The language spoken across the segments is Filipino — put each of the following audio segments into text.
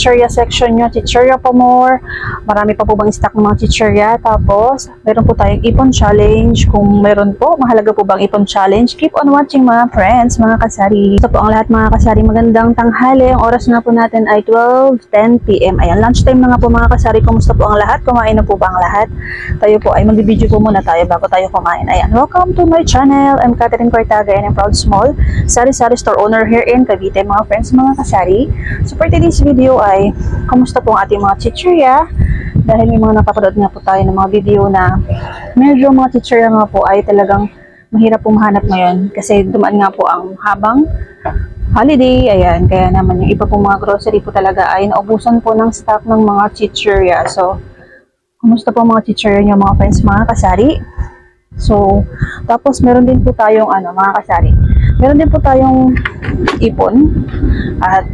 chichirya section nyo, chichirya pa more. Marami pa po bang stock ng mga chichirya. Tapos, meron po tayong ipon challenge. Kung meron po, mahalaga po bang ipon challenge. Keep on watching mga friends, mga kasari. Ito po ang lahat mga kasari. Magandang tanghali. Ang oras na po natin ay 12:10 PM. Ayan, lunchtime na nga po mga kasari. Kumusta po ang lahat? Kumain na po ba ang lahat? Tayo po ay mag-video po muna tayo bago tayo kumain. Ayan, welcome to my channel. I'm Catherine Cortaga and I'm proud small sari-sari store owner here in Cavite, mga friends, mga kasari. So for today's video ay kumusta po ang ating mga chichirya, dahil may mga napapanood nga po tayo ng mga video na medyo mga chichirya nga po ay talagang mahirap pong mahanap ngayon kasi dumaan nga po ang habang holiday. Ayan, kaya naman yung iba pong mga grocery po talaga ay naubusan po ng stock ng mga chichirya. So kumusta po mga chichirya nyo mga friends, mga kasari? So tapos meron din po tayong mga kasari, meron din po tayong ipon. At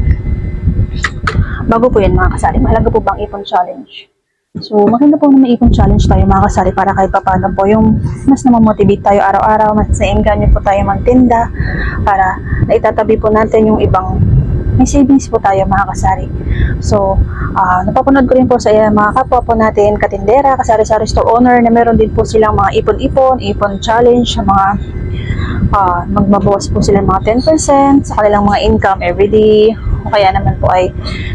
bago po yan mga kasari, mahalaga po bang ipon challenge? So maganda po na may ipon challenge tayo mga kasari para kahit paano po yung mas namomotivate tayo araw-araw, mas nainganyo po tayo magtinda para naitatabi po natin yung ibang may savings po tayo mga kasari. So napapanood ko rin po sa mga kapwa po natin katindera, kasari-sari store owner na meron din po silang mga ipon challenge, mga magbabawas po sila mga 10% sa kanilang mga income everyday, o kaya naman po ay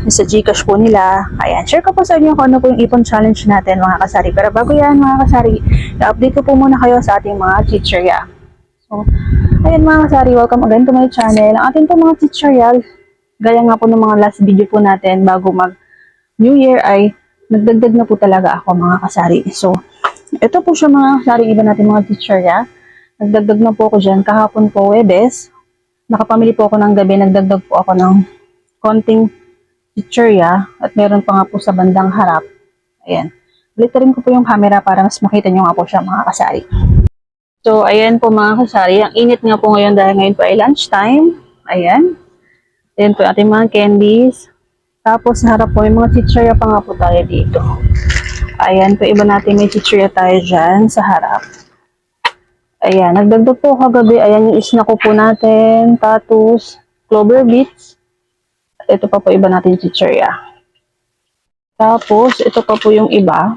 sa Gcash po nila. Ayan, share ko po sa inyo kung ano po yung ipon challenge natin mga kasari. Pero bago yan mga kasari, i-update ko po muna kayo sa ating mga chichirya. So ayan mga kasari, welcome again to my channel. Ang ating po mga chichirya, gaya nga po ng mga last video po natin bago mag New Year, ay nagdagdag na po talaga ako mga kasari. So ito po siya mga kasari, iba natin mga chichirya. Nagdagdag na po ako dyan kahapon po Webes. Nakapamili po ako ng gabi, nagdagdag po ako ng konting chichirya at meron pa nga po sa bandang harap. Ayan. Ulit rin ko po yung camera para mas makita nyo nga po siya mga kasari. So ayan po mga kasari, ang init nga po ngayon dahil ngayon po ay lunchtime. Ayan. Ayan po ating mga candies. Tapos sa harap po yung mga chichirya pa nga po tayo dito. Ayan po, iba natin may chichirya tayo dyan sa harap. Ayan, nagdagdag po kagabi. Ayan yung isnako po natin, tatus, clover beets. Ito pa po iba natin chichirya. Tapos, ito pa po yung iba.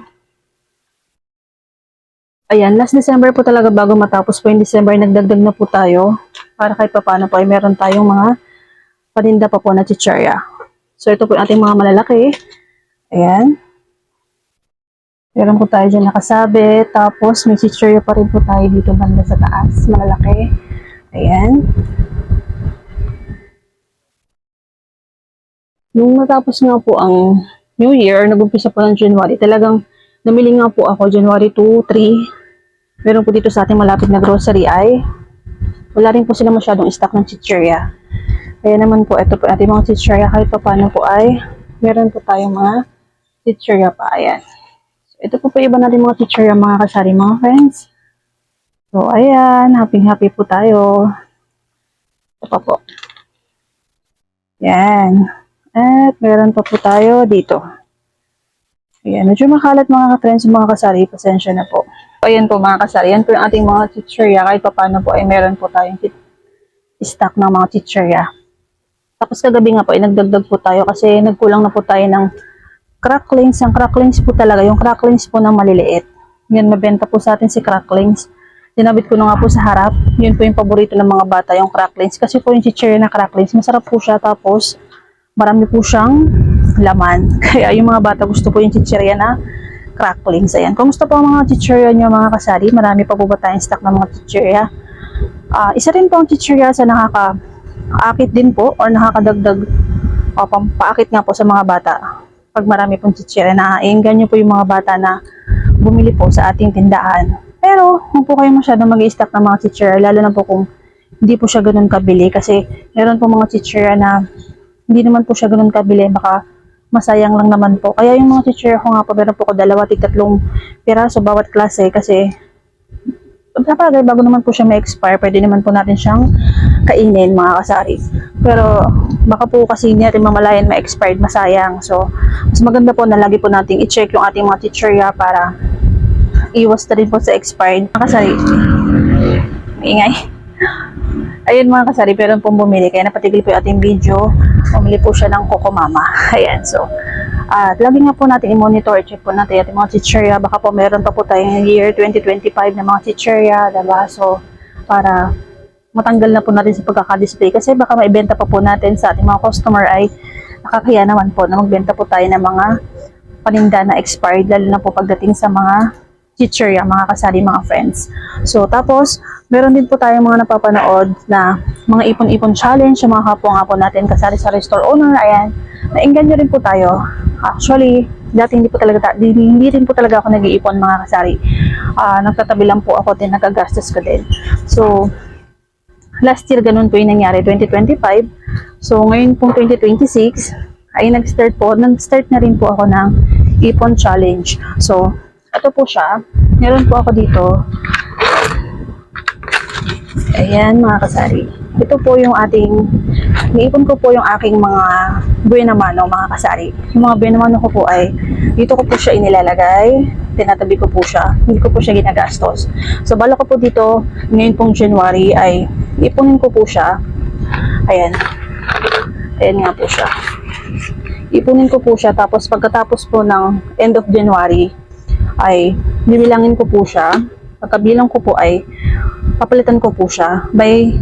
Ayan, last December po talaga bago matapos po yung December, nagdagdag na po tayo. Para kahit paano po ay meron tayong mga paninda pa po na chichirya. So, ito po yung ating mga malalaki. Ayan. Meron po tayo dyan nakasabit. Tapos, may chichirya pa rin po tayo dito banda sa taas. Malalaki. Ayan. Nung natapos nga po ang New Year, nag-umpisa po ng January, talagang namili nga po ako January 2, 3. Meron po dito sa ating malapit na grocery ay wala rin po sila masyadong stock ng chichirya. Kaya naman po, ito po ating mga chichirya. Kahit pa paano po ay meron po tayong mga chichirya pa. Ayan. Ito po iba natin mga chichirya mga kasari, mga friends. So, ayan. Happy po tayo. Ito pa po. Ayan. At meron pa po tayo dito. Ayan. Medyo makalat mga ka-friends, mga kasari. Pasensya na po. So, ayan po mga kasari. Yan po yung ating mga chichirya. Kahit pa paano po ay meron po tayong stock ng mga chichirya. Tapos kagabi nga po ay nagdagdag po tayo kasi nagkulang na po tayo ng cracklings. Ang cracklings po talaga, yung cracklings po ng maliliit. Yan, mabenta po sa atin si cracklings. Dinabit ko na nga po sa harap. Yun po yung paborito ng mga bata, yung cracklings. Kasi po yung chichirya na cracklings, masarap po siya. Tapos, marami po siyang laman. Kaya yung mga bata gusto po yung chichirya na cracklings. Ayan. Kumusta po ang mga chichirya nyo mga kasari? Marami pa po ba tayong stock ng mga chichirya? Isa rin po ang chichirya sa nakaka-akit din po or nakakadagdag pampaakit nga po sa mga bata. Pag marami pong chichirya, naiinggan nyo po yung mga bata na bumili po sa ating tindahan. Pero, huwag po kayo masyadong mag-i-stock ng mga chichirya, lalo na po kung hindi po siya ganun kabili. Kasi, meron po mga chichirya na hindi naman po siya ganun kabili, baka masayang lang naman po. Kaya yung mga chichirya ko nga po, meron po ko 2-3 piraso bawat klase. Kasi, kapag bago naman po siya ma-expire, pwede naman po natin siyang kainin mga kasari. Pero baka po kasi hindi natin mamalayan ma-expired, masayang. So mas maganda po na lagi po nating i-check yung ating mga chichirya para iwas na rin po sa expired. Mga kasari, maingay. Ayun mga kasari, pero pong bumili. Kaya napatigil po yung ating video. Bumili po siya ng Coco Mama. Ayan, so. At lagi nga po natin i-monitor, check po natin yung mga chichirya. Baka po meron pa po tayong year 2025 na mga chichirya, diba? So, para matanggal na po natin sa pagkaka-display. Kasi baka maibenta pa po natin sa ating mga customer ay nakakaya naman po na magbenta po tayo ng mga paninda na expired, lalo na po pagdating sa mga chichirya, mga kasari, mga friends. So, tapos, meron din po tayong mga napapanood na mga ipon-ipon challenge, yung mga kapwa nga po natin kasari sa store owner. Ayan, nainganyo rin po tayo. Actually, dati hindi rin po talaga ako nag-iipon, mga kasari. Nagtatabi lang po ako din, nagagastos ko din. So, last year, ganun po yung nangyari, 2025. So, ngayon pong 2026, ay nag-start na rin po ako ng ipon challenge. So, ito po siya. Meron po ako dito. Ayan, mga kasari. Ito po yung niipon ko po yung aking mga buena mano, mga kasari. Yung mga buena mano ko po ay, dito ko po siya inilalagay. Tinatabi ko po siya. Hindi ko po siya ginagastos. So, bala ko po dito, ngayon pong January ay ipunin ko po siya. Ayan. Ayan nga po siya. Ipunin ko po siya, tapos pagkatapos po ng end of January ay bibilangin ko po siya. Pagkabilang ko po ay papalitan ko po siya by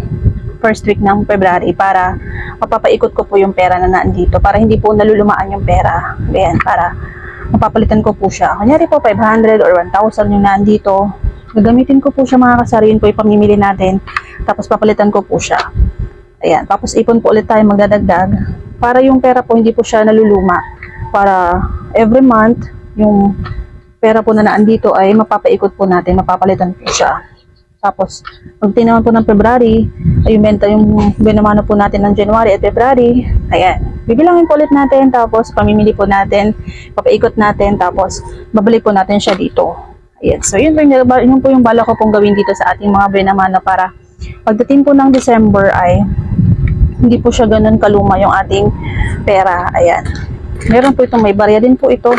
first week ng February para mapapaikot ko po yung pera na nandito, para hindi po nalulumaan yung pera. Ayan, para mapapalitan ko po siya. Kunyari po 500 or 1,000 yung nandito. Gagamitin ko po siya, mga kasari. Yun po ipamimili natin. Tapos papalitan ko po siya. Ayan, tapos ipon po ulit tayo magdadagdag para yung pera po hindi po siya naluluma, para every month yung pera po na naandito ay mapapaikot po natin, mapapalitan po siya. Tapos pag tinaman po ng February ay benta yung binamano po natin ng January at February. Ayan, bibilangin po ulit natin, tapos pamimili po natin, papaikot natin, tapos babalik po natin siya dito. Ayan, so yun po yung bala ko pong gawin dito sa ating mga binamano, para pagdating po ng December ay hindi po siya ganun kaluma yung ating pera. Ayan. Meron po itong may barya din po ito.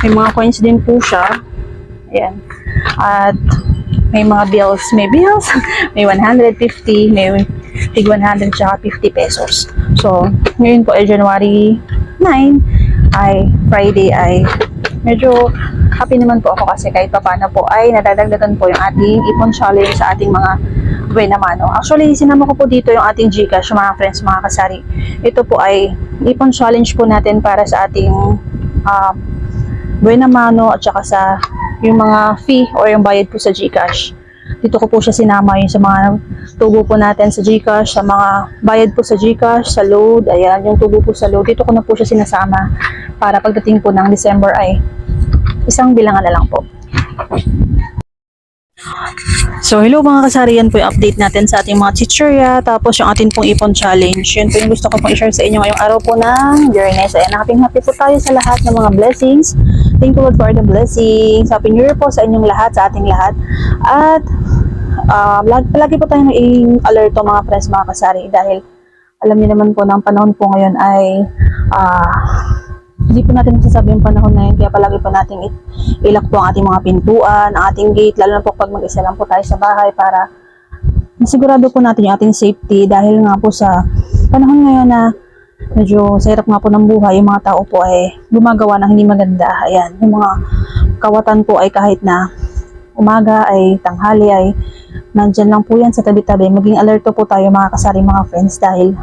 May mga coins din po siya. Ayan. At may mga bills. May bills. May 150. May tig 100 tsaka 50 pesos. So, ngayon po ay January 9 ay Friday ay medyo happy naman po ako kasi kahit pa paano po ay nadadagdagan po yung ating ipon challenge sa ating mga buena mano. Actually, sinama ko po dito yung ating GCash, mga friends, mga kasari. Ito po ay ipon challenge po natin para sa ating buena mano at saka sa yung mga fee or yung bayad po sa GCash. Dito ko po siya sinama yung sa mga tubo po natin sa GCash, sa mga bayad po sa GCash, sa load. Ayan, yung tubo po sa load. Dito ko na po siya sinasama para pagdating po ng December ay isang bilangan na lang po. So, hello mga kasari, yan po yung update natin sa ating mga chichirya, tapos yung ating pong ipon challenge. Yun po yung gusto ko pong i-share sa inyo ngayong araw po ng Journey. Ayan, happy po tayo sa lahat ng mga blessings. Thank you Lord for the blessings. Happy New Year po sa inyong lahat, sa ating lahat. At palagi po tayong alerto mga friends, mga kasari, dahil alam niyo naman po na ang panahon po ngayon ay hindi po natin masasabi yung panahon na yun, kaya palagi po natin ilak po ang ating mga pintuan, ang ating gate, lalo na po pag mag-isa lang po tayo sa bahay, para masigurado po natin yung ating safety, dahil nga po sa panahon ngayon na medyo sa hirap nga po ng buhay, yung mga tao po ay gumagawa ng hindi maganda. Ayan, yung mga kawatan po ay kahit na umaga ay tanghali ay nandyan lang po yan sa tabi-tabi. Maging alerto po tayo mga kasari, mga friends, dahil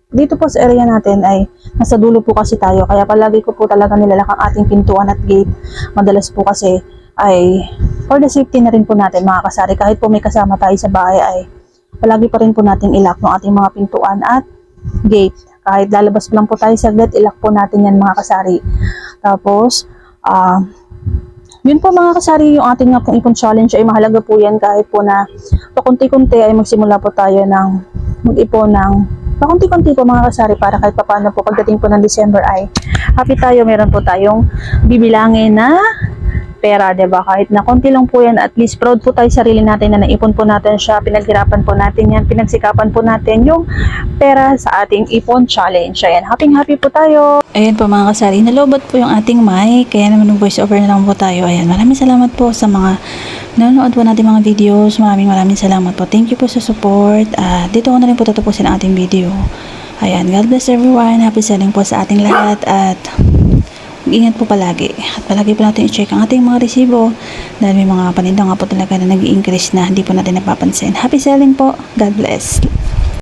dito po sa area natin ay nasa dulo po kasi tayo, kaya palagi ko po talaga nilalak ang ating pintuan at gate. Madalas po kasi ay for the safety na rin po natin mga kasari, kahit po may kasama tayo sa bahay ay palagi pa rin po natin ilak ng ating mga pintuan at gate. Kahit lalabas lang po tayo saglit, ilak po natin yan mga kasari. Tapos yun po mga kasari, yung ating nga pong ipon challenge ay mahalaga po yan, kahit po na pakunti-kunti ay magsimula po tayo ng mag-ipon ng pakunti-kunti po mga kasari, para kahit paano po pagdating po ng December ay happy tayo, meron po tayong bibilangin na pera, 'di ba? Kahit na konti lang po yan, at least proud po tayo sa sarili natin na naipon po natin siya, pinaghirapan po natin yan, pinagsikapan po natin yung pera sa ating ipon challenge. Ayan, happy po tayo. Ayan po mga kasari, nalobot po yung ating mic, kaya naman yung voice over na lang po tayo. Ayan, maraming salamat po sa mga nanonood po natin mga videos. Maraming salamat po. Thank you po sa support. Dito ko na rin po tatapusin ang ating video. Ayan, God bless everyone. Happy selling po sa ating lahat at mag-ingat po palagi. At palagi po natin i-check ang ating mga resibo dahil may mga paninda nga po talaga na nag-i-increase na hindi po natin napapansin. Happy selling po. God bless.